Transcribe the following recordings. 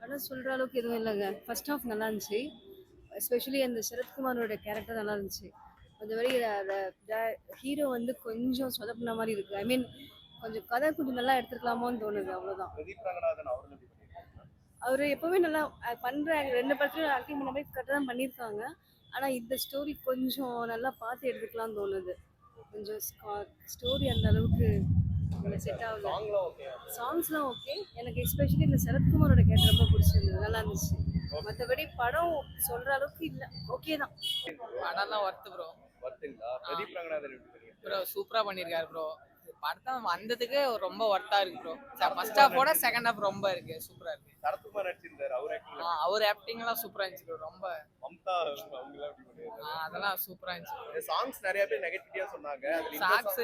படம் சொல்ற அளவுக்கு எதுவும் இல்லைங்க. ஃபர்ஸ்ட் ஹாஃப் நல்லா இருந்துச்சு. எஸ்பெஷலி அந்த சரத்குமாரோட கேரக்டர் நல்லா இருந்துச்சு. மத்தபடி ஹீரோ வந்து கொஞ்சம் சொதப்புன மாரி இருக்கு. ஐ மீன் கொஞ்சம் கதை கொஞ்சம் நல்லா எடுத்துருக்கலாமோன்னு தோணுது அவ்வளோதான். பிரதீப் ரங்கநாதன் அவர்கள் எப்படி பண்ணியிருக்காங்க? அவரு எப்பவுமே நல்லா பண்றாங்க. 2 படத்துலயும் ஆக்டிங் பண்ண மாரி கரெக்ட்டா தான் பண்ணியிருக்காங்க. ஆனா இந்த ஸ்டோரி கொஞ்சம் நல்லா பார்த்து எடுத்துக்கலாம்னு தோணுது. கொஞ்சம் ஸ்டோரி அந்த அளவுக்கு எனக்கு செட் ஆகல. சாங்லாம் ஓகே. சாங்ஸ்லாம் ஓகே. எனக்கு எஸ்பெஷலி இந்த சரத்குமாரோட கேரக்டர் ரொம்ப பிடிச்சிருந்தது. நல்லா இருந்துச்சு. மத்தபடி படம் சொல்ற அளவுக்கு இல்ல. ஓகே தான். படம்லாம் ஒர்த்து ப்ரோ. வர்த்துங்களா? பிரதீப் ரங்கநாதன் எப்படி பண்ணியிருக்காரு? ப்ரோ சூப்பரா பண்ணியிருக்காரு ப்ரோ. படம் வந்ததுக்கு ரொம்ப ஒர்த்தா இருக்கு ப்ரோ. ஃபர்ஸ்ட் ஹாஃபோட செகண்ட் ஹாஃப் ரொம்ப இருக்கு, சூப்பரா இருக்கு. சரத்குமார் நடிச்சிருந்தாரு. அவர் ஆக்டிங் அவர் ஆக்டிங்லாம் சூப்பரா இருந்துச்சு ப்ரோ. ரொம்ப மம்தா அவங்கலாம் எப்படி பண்ணியிருக்காரு? அதெல்லாம் சூப்பரா இருந்துச்சு. சாங்ஸ் நிறைய பேர் நெகட்டிவிட்டியா சொன்னாங்க. அதுல இந்த சாக்ஸ்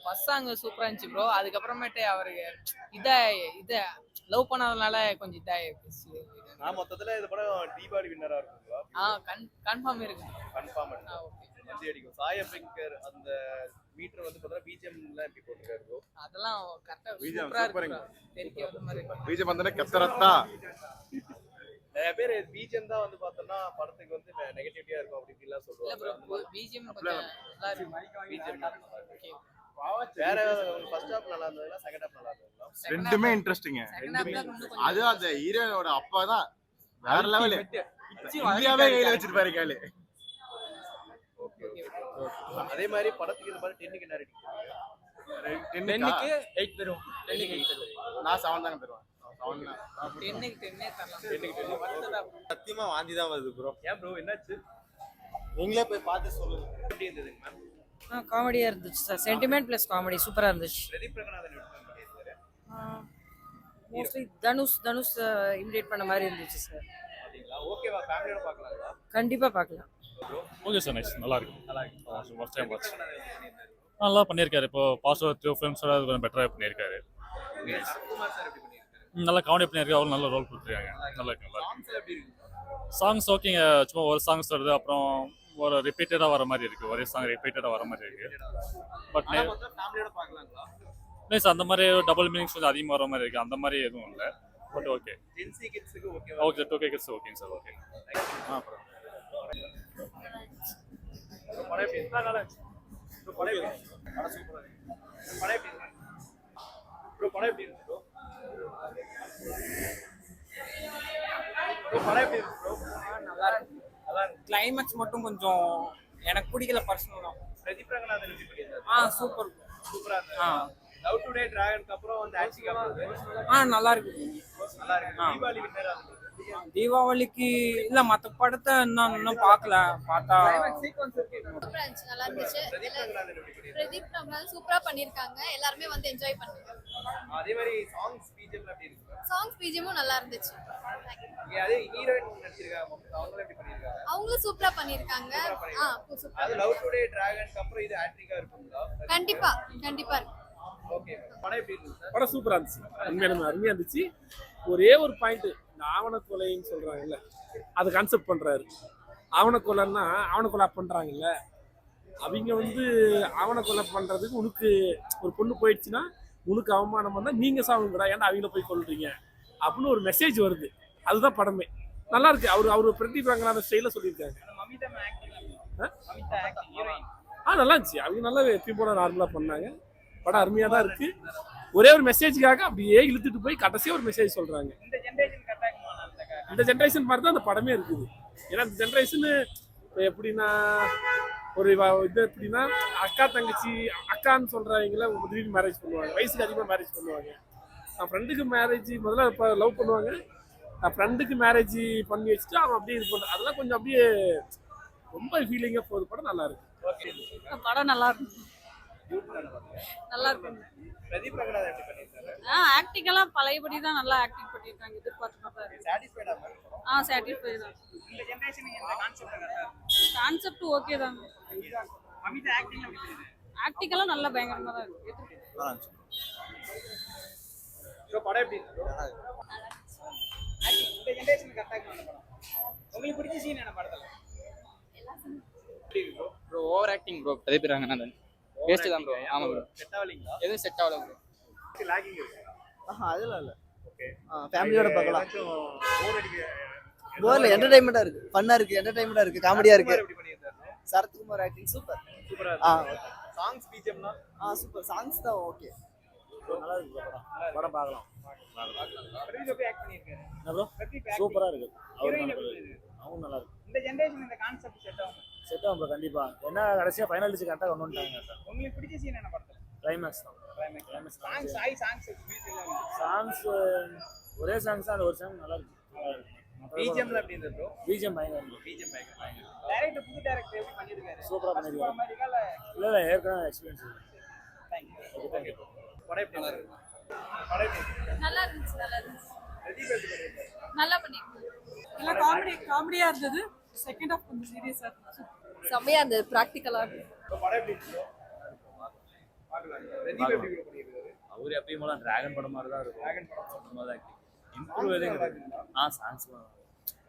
ஃபர்ஸ்ட் சாங் சூப்பரா இருந்துச்சு ப்ரோ. அதுக்கப்புறமேட்டு அவருக்கு இத இத லவ் பண்ணதுனால கொஞ்சம் இதாயிருச்சு. நான் மொத்தத்துல இந்த படம் தீபாவளி வின்னரா இருக்குங்களா? கன்ஃபார்ம் இருக்கு. Confirm okay. வந்து அடிக்கும். சாய் அபிங்கர் அந்த மீட்டர் வந்து பார்த்தா பிஜிஎம்லாம் எப்படி போட்டுருக்காரு ப்ரோ? அதெல்லாம் கரெக்டா BGM சூப்பரா சூப்பர் இருக்கு. தெரிக்க வந்த மாதிரி இருக்கு. பீஜம் வந்தனே கெத்தரத்தா. நிறைய பேர் பிஜிஎம் தான் வந்து பார்த்தோம்னா படத்துக்கு வந்து நெகட்டிவிட்டியா இருக்கும் அப்படி இப்படிலாம் இல்ல சொல்லுவாங்க. ப்ரோ பிஜிஎம் கொஞ்சம் நல்லா இருக்கு. BGM okay. வேற ஃபர்ஸ்ட் ஹாஃப் நல்லா இருந்ததுன்னா செகண்ட் ஹாஃப் நல்லா இருந்ததுங்களா? ரெண்டுமே இன்ட்ரெஸ்டிங்க. அது அந்த ஹீரோனோட அப்பா தான் வேற லெவல். இந்தியாவே கையில வச்சிருப்பாரு கையில. அதே மாதிரி படத்துக்கு இந்த மாதிரி 10க்கு என்ன ரேட்டிங்? 10க்கு 8 தரும். 10க்கு 8 தரும். நான் 7 தாங்க தருவேன். 7 தான். 10க்கு 10 தரலாம். 10க்கு 10. சத்தியமா வாந்தி தான் வருது ப்ரோ. ஏன் ப்ரோ என்னாச்சு? நீங்களே போய் பார்த்து சொல்லுங்க. எப்படி இருந்ததுங்க மேம்? காமெடியா இருந்துச்சு சார். சென்டிமெண்ட் பிளஸ் காமெடி சூப்பரா இருந்துச்சு. பிரதீப் ரங்கநாதன் எப்படி பண்ணியிருக்காரு? மோஸ்ட்லி தனுஷ் இமிடேட் பண்ண மாதிரி இருந்துச்சு சார். அப்படிங்களா? ஓகேவா? ஃபேமிலியோட பார்க்கலாங்களா? கண்டிப்பா பார்க்கலாம். ஓகே சார், நைஸ், நல்லா இருக்கு. நல்லா இருக்கு. First time watch. ரங்கநாதன் எப்படி பண்ணியிருக்காரு? நல்லா பண்ணியிருக்காரு. இப்போ பாஸ்ட் 2 ஃபிலிம்ஸோட கொஞ்சம் பெட்டராக பண்ணியிருக்காரு. சரத்குமார் சார் எப்படி பண்ணியிருக்காரு? நல்லா காமெடி பண்ணியிருக்காரு. அவரும் நல்ல ரோல் கொடுத்துருக்காங்க. நல்லா இருக்கு, நல்லா இருக்கு. சாங்ஸ் எப்படி இருக்கு? சாங்ஸ் ஓகேங்க. சும்மா ஒரு சாங்ஸ் வருது, அப்புறம் ஒரு ரிப்பீட்டடாக வர மாதிரி இருக்கு. ஒரே சாங் ரிப்பீட்டடாக வர மாதிரி இருக்கு. பட் ஆனா மொத்தம் ஃபேமிலியோட பார்க்கலாங்களா? நைஸ். அந்த மாதிரி டபுள் மீனிங்ஸ் கொஞ்சம் அதிகமாக வர மாதிரி இருக்கு. அந்த மாதிரி எதுவும் இல்லை. But okay. ஜென்சி கிட்ஸ்க்கு ஓகேவா? ஓகே, 2K கிட்ஸ் ஓகேங்க சார். ஓகே. அப்புறம் படம் எப்படி இருக்கு? நல்லா இருந்துச்சு. ப்ரோ படம் எப்படி இருக்கு? படம் சூப்பரா இருக்கு. படம் எப்படி இருக்கு? ப்ரோ படம் எப்படி இருக்கு ப்ரோ? ப்ரோ படம் எப்படி இருக்கு ப்ரோ? நல்லா இருக்கு. நல்லா இருக்கு. கிளைமேக்ஸ் மட்டும் கொஞ்சம் எனக்கு பிடிக்கல பர்சனலா. பிரதீப் ரங்கநாதன் எப்படி பண்ணியிருக்காரு? சூப்பர். சூப்பரா இருந்துச்சு. லவ் டுடே டிராகனுக்கு அப்புறம் வந்து ஆக்சுவலா நல்லா இருக்கு. நல்லா இருக்கு. தீபாவளி வின்னர் ஆகுது. தீபாவளிக்கு இல்ல மத்த படத்தை இன்னும் பார்க்கல. பார்த்தா சூப்பரா இருந்துச்சு, நல்லா இருந்துச்சு. பிரதீப் ரங்கநாதன் எப்படி பண்ணியிருக்காரு? பிரதீப் ரங்கநாதன் சூப்பரா பண்ணிருக்காங்க. எல்லாருமே வந்து என்ஜாய் பண்ணுங்க. அதே மாதிரி சாங்ஸ் பிஜிஎம் எப்படி இருக்கு? சாங்ஸ் பிஜிஎமும் நல்லா இருந்துச்சு. அதே ஹீரோயின் நடிச்சிருக்காங்க. அவங்களும் எப்படி பண்ணியிருக்காங்க? அவங்களும் சூப்பரா பண்ணிருக்காங்க. சூப்பரா. அது லவ் டுடே டிராகனுக்கு அப்புறம் இது ஹேட்ரிக்கா இருக்குங்களா? கண்டிப்பா கண்டிப்பா இருக்கு. ஓகே. படம் எப்படி இருக்கு சார்? படம் சூப்பராக இருந்துச்சு. உண்மையான அருமையாக இருந்துச்சு. ஒரே ஒரு பாயிண்ட், இந்த ஆவணக்கொலைன்னு சொல்கிறாங்கல்ல, அது கான்செப்ட் பண்ணுறாரு. ஆவணக்கொலைன்னா ஆவணக்கொலை பண்ணுறாங்கல்ல, அவங்க வந்து ஆவணக்கொலை பண்ணுறதுக்கு உனக்கு ஒரு பொண்ணு போயிடுச்சுன்னா உனக்கு அவமானம் வந்தால் நீங்கள் சாவுங்கடா, ஏன்னா அவங்கள போய் கொள்றீங்க அப்படின்னு ஒரு மெசேஜ் வருது. அதுதான் படமே. நல்லா இருக்கு. அவர் பிரதீப் ரங்கநாதன் ஸ்டைலில் சொல்லியிருக்காங்க. நல்லா இருந்துச்சு. அவங்க நல்லா எப்பயும் போல நார்மலாக பண்ணாங்க. படம் அருமையாக தான் இருக்கு. ஒரே ஒரு மெசேஜுக்காக அப்படியே இழுத்துட்டு போய் கடைசியாக ஒரு மெசேஜ் சொல்றாங்க. இந்த ஜென்ரேஷன் மாதிரி தான் அந்த படமே இருக்குது. ஏன்னா இந்த ஜென்ரேஷனு இப்போ எப்படின்னா ஒரு இது எப்படின்னா அக்கா தங்கச்சி அக்கான்னு சொல்றவங்கள திடீர்னு மேரேஜ் பண்ணுவாங்க. வயசுக்கு அதிகமாக மேரேஜ் பண்ணுவாங்க. நான் ஃப்ரெண்டுக்கு மேரேஜ் முதல்ல இப்போ லவ் பண்ணுவாங்க. நான் ஃப்ரெண்டுக்கு மேரேஜ் பண்ணி வச்சுட்டு அவன் அப்படியே இது பண்ணுறேன். அதெல்லாம் கொஞ்சம் அப்படியே ரொம்ப ஃபீலிங்காக போகுது. படம் நல்லா இருக்கு. படம் நல்லா இருக்கு. நல்லா இருக்கு. பிரதீப் ரங்கநாதன் எப்படி பண்ணியிருக்காரு? ஆக்டிங் எல்லாம் பழையபடி தான் நல்லா ஆக்டிங் பண்ணிருக்காங்க. எதிர்பார்த்து சாட்டிஸ்ஃபைடா மேம்? சாட்டிஸ்ஃபை தான். இந்த ஜெனரேஷனுக்கு இந்த கான்செப்ட் கான்செப்ட் ஓகே தான். அமிதா ஆக்டிங் எப்படி இருக்கு? ஆக்டிங் எல்லாம் நல்லா பயங்கரமா தான் இருக்கு. ப்ரோ படம் எப்படி இருக்கு? இந்த ஜெனரேஷனுக்கு கரெக்ட்டா இருக்கு படம். உங்களுக்கு பிடிச்ச சீன் என்ன படத்துல? எப்படி இருக்கு bro over acting bro. Pradeep Ranganathan waste தான் ப்ரோ. ஆமா ப்ரோ. செட் ஆவலீங்களா? எதுவும் செட் ஆகல ப்ரோ. லாகிங் இருக்கு. அதெல்லாம் இல்லை. ஓகே ஃபேமிலியோட பார்க்கலாம். போர் அடிக்க போர்ல என்டர்டைன்மெண்டா இருக்கு, ஃபன்னா இருக்கு, என்டர்டைன்மெண்டா இருக்கு, காமெடியா இருக்கு. எப்படி பண்ணியிருந்தாரு? Sarathkumar acting super. சூப்பரா ஆ இருக்கு. சாங்ஸ் பிஜிஎம்னா சூப்பர். சாங்ஸ் தான் ஓகே. நல்லா இருக்கு படம் பார்க்கலாம். பிரதீப் எப்படி ஆக்ட் பண்ணியிருக்காரு? என்ன ப்ரோ? பிரதீப் acting. சூப்பரா இருக்கு. Heroine எப்படி இருக்கு? அவங்க நல்லா இருக்கு. இந்த ஜெனரேஷன் இந்த கான்செப்ட் செட் ஆகும். செட் ஆகும் ப்ரோ கண்டிப்பா. என்ன கடைசியா ஃபைனல் டிச்சு கரெக்டா கொண்டு வந்துட்டாங்க சார். உங்களுக்கு பிடிச்ச சீன் என்ன படத்துல? கிளைமேக்ஸ் தான். கிளைமேக்ஸ். சாங்ஸ் சாங்ஸ் எல்லாம் சாங்ஸ் ஒரே சாங்ஸ் அந்த ஒரு சாங் நல்லா இருக்கு. பிஜிஎம்ல எப்படி இருந்தது ப்ரோ? பிஜிஎம் பயங்கரம் bro. பிஜிஎம் பயங்கரம். டைரக்டர் புது டைரக்டர் எப்படி பண்ணிருக்காரு? சூப்பரா பண்ணிருக்காரு. பண்ணிருக்கால. இல்ல ஏற்கனவே எக்ஸ்பீரியன்ஸ் இருக்கு. Thank you. படம் எப்படி இருக்கு? படம் எப்படி இருக்கு? நல்லா இருந்துச்சு நல்லா இருந்துச்சு பிரதீப் எப்படி பண்ணிருக்காரு? நல்லா பண்ணிருக்காங்க எல்லாம் காமெடியா இருந்தது. செகண்ட் ஹாஃப் கொஞ்சம் சீரியஸா இருந்துச்சு. செம்மையா இருந்தது, ப்ராக்டிக்கலா படம் எப்படி இருக்கு? பார்க்கலாம். பிரதீப் எப்படி பண்ணிருக்காரு? அவரு எப்பயும் போல டிராகன் படம் மாதிரி தான் இருக்கும். டிராகன் படம் அந்த மாதிரி ஆக்டிங் இம்ப்ரூவ் எதுவும் கிடையாது. சாங்ஸ்லாம்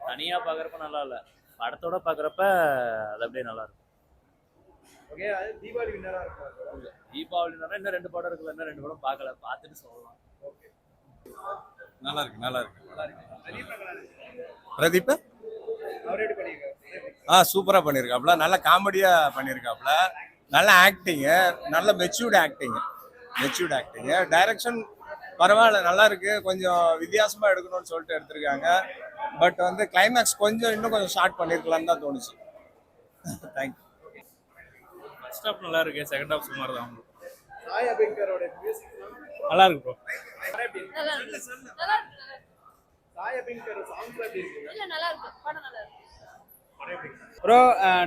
தனியா பாக்குறப்ப நல்லா இல்ல, படத்தோட பாக்குறப்ப அது அப்படியே நல்லா இருக்கும். ஓகே, அது தீபாவளி வின்னரா இருக்கு. தீபாவளினா இன்னும் 2 படம் இருக்குல்ல, இன்னும் 2 படம் பார்க்கல, பார்த்துட்டு சொல்லலாம். ஓகே, நல்லா இருக்கு நல்லா இருக்கு. நல்லா இருக்கு. பிரதீப் நல்லா இருக்கு. பிரதீப் அவர் எப்படி பண்ணிருக்காரு? சூப்பரா பண்ணிருக்காப்ல, நல்ல காமெடியா பண்ணிருக்காப்ல, நல்ல ஆக்டிங், நல்ல மெச்சூர்ட் ஆக்டிங். டைரக்ஷன் பரவாயில்ல, நல்லா இருக்கு. கொஞ்சம் வித்தியாசமா எடுக்கணும்னு சொல்லிட்டு எடுத்திருக்காங்க. பட் வந்து கிளைமேக்ஸ் இன்னும் கொஞ்சம் ஷார்ட் பண்ணிருக்கலாம்னு தான் தோணுச்சு. தேங்க்யூ. ஃபர்ஸ்ட் ஹாஃப் நல்லா இருக்கு, செகண்ட் ஹாஃப் சுமார் தான். சாய் அபிங்கரோட மியூசிக் நல்லா இருக்கு ப்ரோ. படம் எப்படி இருக்கு? நல்லா இருக்கு நல்லா இருக்கு சாய் அபிங்கர் சாங்ஸ் எப்படி இருக்கு? இல்ல நல்லா இருக்கு படம் நல்லா இருக்கு படம் எப்படி இருக்கு? ப்ரோ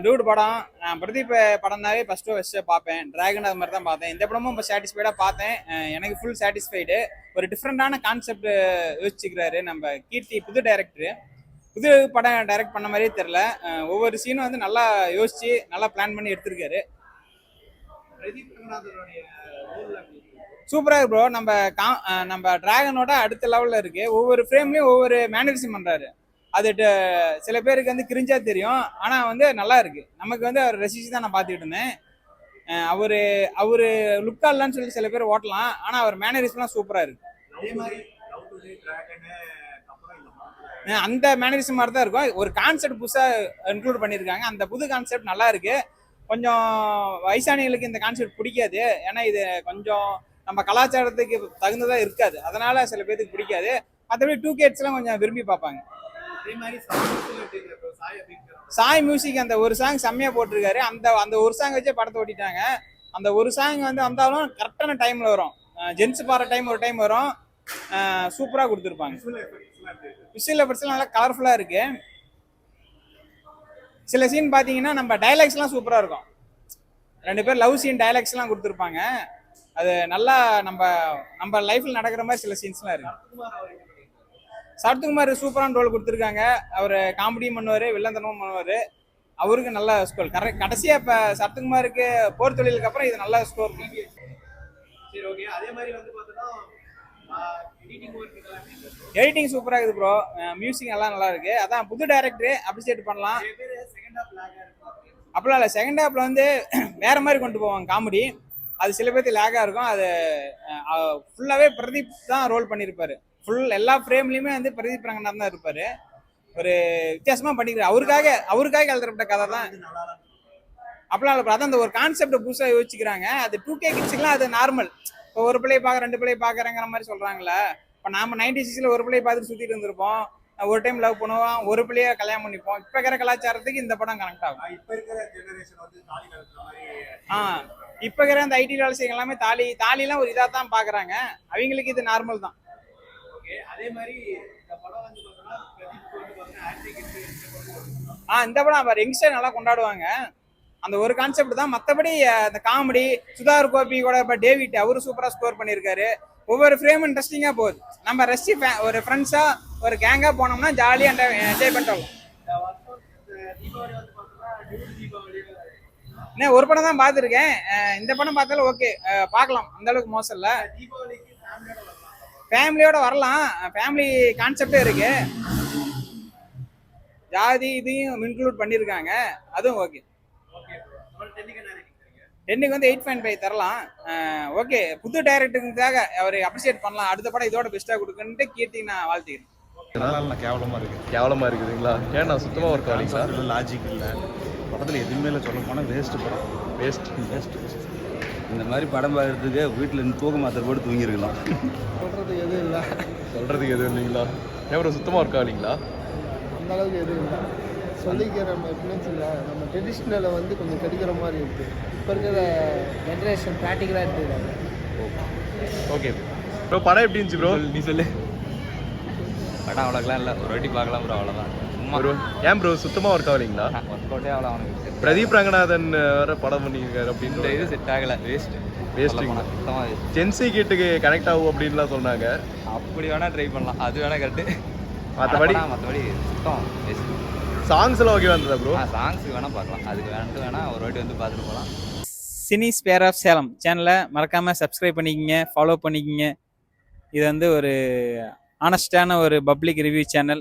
டூட் படம் நான் பிரதீப் படம்னாவே ஃபஸ்ட்டு பார்ப்பேன். டிராகன் அது மாதிரி தான் பார்த்தேன். இந்த படமும் இப்போ சாட்டிஸ்ஃபைடாக பார்த்தேன். எனக்கு ஃபுல் சாட்டிஸ்ஃபைடு. ஒரு டிஃப்ரெண்டான கான்செப்ட் யோசிச்சுக்கிறாரு நம்ம கீர்த்தி, புது டைரக்டரு. புது படம் டைரக்ட் பண்ண மாதிரியே தெரில. ஒவ்வொரு சீனும் வந்து நல்லா யோசிச்சு நல்லா பிளான் பண்ணி எடுத்திருக்காரு. பிரதீப் ரங்கநாதனுடைய ரோல் எப்படி இருக்கு? சூப்பராக இருக்கு ப்ரோ. நம்ம டிராகனோட அடுத்த லெவலில் இருக்குது. ஒவ்வொரு ஃப்ரேம்லேயும் ஒவ்வொரு மேனரிசம் பண்ணுறாரு. அது சில பேருக்கு வந்து கிரிஞ்சா தெரியும், ஆனால் வந்து நல்லா இருக்கு. நமக்கு வந்து அவர் ரசிச்சு தான் நான் பார்த்துக்கிட்டு இருந்தேன். அவரு லுக்கா இல்லைன்னு சொல்லி சில பேர் ஓட்டலாம், ஆனால் அவர் மேனரிசம்லாம் சூப்பராக இருக்கு. அதே மாதிரி லவ் டு டிராகன் அப்புறம் இந்த அந்த மேனரிசம் மாதிரி தான் இருக்கும். ஒரு கான்செப்ட் புதுசாக இன்க்ளூட் பண்ணியிருக்காங்க. அந்த புது கான்செப்ட் நல்லா இருக்கு. கொஞ்சம் வயசானிகளுக்கு இந்த கான்செப்ட் பிடிக்காது, ஏன்னா இது கொஞ்சம் நம்ம கலாச்சாரத்துக்கு தகுந்ததாக இருக்காது. அதனால சில பேருக்கு பிடிக்காது. மற்றபடி 2Kidsலாம் கொஞ்சம் விரும்பி பார்ப்பாங்க. அதே மாதிரி சாங்ஸ் எப்படி இருக்கு? சாய் அபிங்கர் சாய் மியூசிக் அந்த ஒரு சாங் செம்மையா போட்டிருக்காரு. அந்த ஒரு சாங் வச்சே படத்தை ஓட்டிட்டாங்க. அந்த ஒரு சாங் வந்து வந்தாலும் கரெக்டான டைம்ல வரும். ஜென்ஸ் பாடுற டைம் ஒரு டைம் வரும். சூப்பரா கொடுத்துருப்பாங்க. விஷுவல் எஃபெக்ட்ஸ் நல்லா கலர்ஃபுல்லா இருக்கு. சில சீன் பாத்தீங்கன்னா நம்ம டைலாக்ஸ்லாம் சூப்பரா இருக்கும். 2 பேர் லவ் சீன் டைலாக்ஸ்லாம் கொடுத்துருப்பாங்க. அது நல்லா நம்ம லைஃப்ல நடக்கிற மாதிரி சில சீன்ஸ்லாம் இருக்கு. சரத்குமார் சூப்பரான ரோல் கொடுத்துருக்காங்க. அவர் காமெடியும் பண்ணுவார், வில்லந்தனமும் பண்ணுவார். அவருக்கு நல்ல ஸ்கோர். கடைசியாக இப்போ சரத்குமாருக்கு போர் தொழிலுக்கு அப்புறம் இது நல்ல ஸ்கோர். சரி, ஓகே. அதே மாதிரி வந்து பார்த்தோன்னா எடிட்டிங் ஒர்க் இதெல்லாம் எப்படி இருக்கு? எடிட்டிங் சூப்பராக இருக்குது ப்ரோ. மியூசிக் எல்லாம் நல்லா இருக்கு. அதான் புது டைரக்டர் அப்ரிசியேட் பண்ணலாம். நிறைய பேர் செகண்ட் ஹாஃப் லாகா இருக்கு. அப்படிலாம் இல்லை, செகண்ட் ஹாஃப்ல வந்து வேற மாதிரி கொண்டு போவாங்க காமெடி. அது சில பேருக்கு லேகாக இருக்கும். அது ஃபுல்லாகவே பிரதீப் தான் ரோல் பண்ணியிருப்பாரு. ஃபுல் எல்லா ஃப்ரேம்லையுமே வந்து பிரதீப் ரங்கநாதன் தான் இருப்பாரு. ஒரு வித்தியாசமா பண்ணிக்கிறார். அவருக்காக எழுதப்பட்ட கதை தான். அப்படிலாம் இல்லை, அதான் அந்த ஒரு கான்செப்டை புதுசாக யோசிச்சுக்கிறாங்க. அது 2K கிட்ஸுக்குலாம் அது நார்மல். இப்போ ஒரு பிள்ளையை பார்க்க 2 பிள்ளையை பார்க்குறேங்கிற மாதிரி சொல்றாங்களே. இப்போ நாம 96ல ஒரு பிள்ளையை பார்த்துட்டு சுற்றிட்டு இருந்திருப்போம். ஒரு டைம் லவ் பண்ணுவோம், ஒரு பிள்ளைய கல்யாணம் பண்ணிப்போம். இப்போ இருக்கிற கலாச்சாரத்துக்கு இந்த படம் கனெக்ட் ஆகும். இப்போ இருக்கிற ஜெனரேஷன் வந்து தாலி கட்டுற மாதிரி. இப்போ இருக்கிற அந்த ஐடி வேலை செய்ய எல்லாமே தாலிலாம் ஒரு இதாக தான் பார்க்குறாங்க. அவங்களுக்கு இது நார்மல் தான். ஓகே, அதே மாதிரி இந்த படம் வந்து பார்த்தோன்னா பிரதீப் வந்து பார்த்தோன்னா ஆக்டிங் இந்த படம் அவர் யங்ஸ்டர் நல்லா கொண்டாடுவாங்க. அந்த ஒரு கான்செப்ட் தான். மற்றபடி அந்த காமெடி சுதாகர் கோபி கூட இப்போ டேவிட் அவரு சூப்பராக ஸ்கோர் பண்ணியிருக்காரு. ஒவ்வொரு ஃப்ரேம் இன்ட்ரெஸ்டிங்காக போகுது. நம்ம ரஷ்டி ஒரு ஃப்ரெண்ட்ஸாக ஒரு கேங்காக போனோம்னா ஜாலியாக என்ஜாய் பண்ணிட்டு வரலாம். தீபாவளி வந்து பார்த்தோன்னா தீபாவளி ஒரு படம் தான் பார்த்துருக்கேன். இந்த படம் பார்த்தாலும் ஓகே, பார்க்கலாம். அந்த அளவுக்கு மோசம் இல்லை. தீபாவளிக்கு ஃபேமிலியோட வரலாம். ஃபேமிலி கான்செப்டே இருக்கு. ஜாதி இதையும் இன்க்ளூட் பண்ணியிருக்காங்க. அதுவும் ஓகே. 10க்கு வந்து 8.5 தரலாம். ஓகே, புது டைரக்டருக்காக அவர் அப்ரிஷியேட் பண்ணலாம். அடுத்த படம் இதோட பெஸ்ட்டாக கொடுக்குன்ட்டு கீர்த்தி நான் வாழ்த்துக்கிறேன். கேவலமா இருக்குதுங்களா? ஏன்னா சுத்தமா ஒர்க் ஆகலைங்களா? லாஜிக் இல்லை படத்தில் எதுவுமே இல்லை, சொல்ல போனால் வேஸ்ட் படம். வேஸ்ட். இந்த மாதிரி படம் பார்க்கறதுக்கு வீட்டில் தூக்க மாத்திரை போட்டு தூங்கியிருக்கலாம். சொல்கிறதுக்கு எதுவும் இல்லை, சொல்றதுக்கு எதுவும் இல்லைங்களா? கேமரா சுத்தமா ஒர்க் ஆகலைங்களா? அந்த அளவுக்கு எதுவும் இல்லை. சொல்லிக்கிற நம்ம எப்படின்னு இல்லை, நம்ம ட்ரெடிஷ்னலை வந்து கொஞ்சம் கெடுக்கிற மாதிரி இருக்குது. இப்போ இருக்கிற ஜென்ரேஷன் ப்ராக்டிக்கலாக எடுத்துக்கிறாங்க. ஓகே ப்ரோ, படம் எப்படி இருந்துச்சு ப்ரோ? நீ சொல்லு. படம் அவ்வளோக்கெல்லாம் இல்லை, ஒரு வாட்டி பார்க்கலாம் ப்ரோ, அவ்வளோதான். ப்ரோ ஏன் ப்ரோ சுத்தமா ஒர்க் ஆகலைங்களா? ஒர்க் அவுட்டே அவ்வளோ அவனுக்கு. பிரதீப் ரங்கநாதன் வேற படம் பண்ணியிருக்காரு அப்படின்ற இது செட் ஆகலை, வேஸ்ட். வேஸ்ட்டுங்களா? சுத்தமாக வேஸ்ட். ஜென்சி கிட்டுக்கு கனெக்ட் ஆகும் அப்படின்லாம் சொன்னாங்க. அப்படி வேணா ட்ரை பண்ணலாம், அது வேணா கரெக்டு. மற்றபடி சுத்தம் வேஸ்ட். சாங்ஸ்லாம் ஓகே வந்ததா ப்ரோ? சாங்ஸுக்கு வேணா பார்க்கலாம், அதுக்கு வேணா ஒரு வாட்டி வந்து பார்த்துட்டு போகலாம். சினி ஸ்பேர் ஆஃப் சேலம் சேனலை மறக்காமல் சப்ஸ்கிரைப் பண்ணிக்கங்க, ஃபாலோ பண்ணிக்கங்க. இது வந்து ஒரு ஆனஸ்டான ஒரு பப்ளிக் ரிவ்யூ சேனல்.